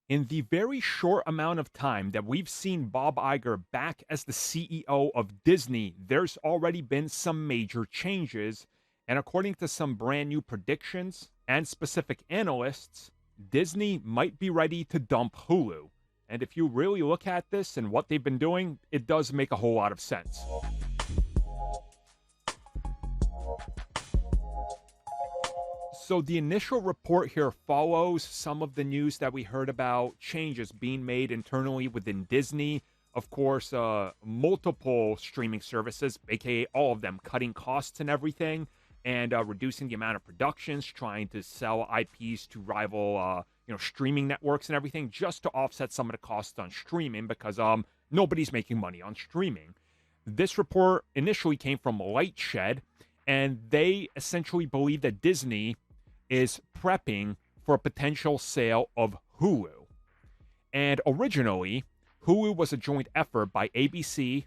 In the very short amount of time that we've seen Bob Iger back as the CEO of Disney, there's already been some major changes. And according to some brand new predictions and specific analysts, Disney might be ready to dump Hulu. And if you really look at this and what they've been doing, it does make a whole lot of sense. So the initial report here follows some of the news that we heard about changes being made internally within Disney. Of course, multiple streaming services, aka all of them, cutting costs and everything, and reducing the amount of productions, trying to sell IPs to rival, streaming networks and everything, just to offset some of the costs on streaming because nobody's making money on streaming. This report initially came from Lightshed, and they essentially believe that Disney is prepping for a potential sale of Hulu. And originally, Hulu was a joint effort by ABC,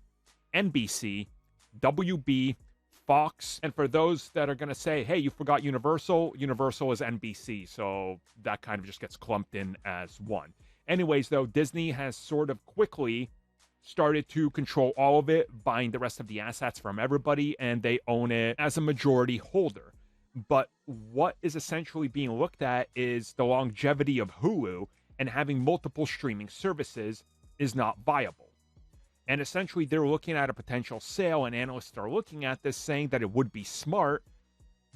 NBC, WB, Fox, and for those that are going to say, hey, you forgot Universal, Universal is NBC, so that kind of just gets clumped in as one. Anyways, though, Disney has sort of quickly started to control all of it, buying the rest of the assets from everybody, and they own it as a majority holder. But what is essentially being looked at is the longevity of Hulu, and having multiple streaming services is not viable. And essentially, they're looking at a potential sale, and analysts are looking at this saying that it would be smart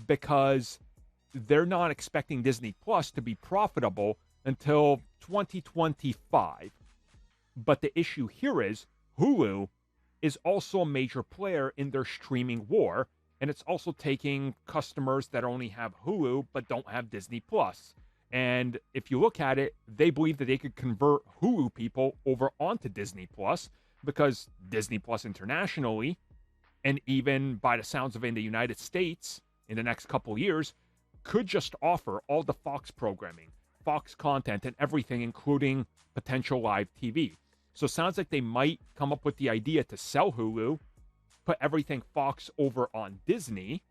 because they're not expecting Disney Plus to be profitable until 2025. But the issue here is Hulu is also a major player in their streaming war, and it's also taking customers that only have Hulu but don't have Disney Plus. And if you look at it, they believe that they could convert Hulu people over onto Disney Plus because Disney Plus internationally, and even by the sounds of it in the United States in the next couple years, could just offer all the Fox programming, Fox content, and everything, including potential live TV. So it sounds like they might come up with the idea to sell Hulu, put everything Fox over on Disney.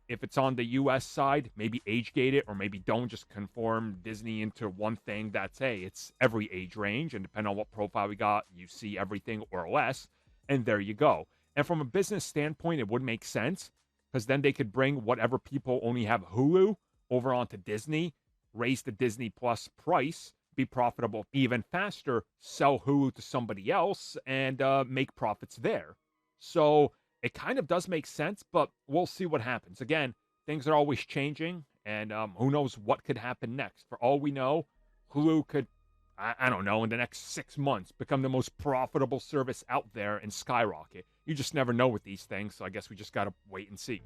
If it's on the US side, maybe age gate it, or maybe don't, just conform Disney into one thing that's, hey, it's every age range, and depending on what profile we got, you see everything or less, and there you go. And from a business standpoint, it would make sense, because then they could bring whatever people only have Hulu over onto Disney, raise the Disney Plus price, be profitable even faster, sell Hulu to somebody else, and make profits there. So it kind of does make sense, but we'll see what happens. Again, things are always changing, and who knows what could happen next. For all we know, Hulu could, I don't know, in the next 6 months, become the most profitable service out there and skyrocket. You just never know with these things, so I guess we just got to wait and see.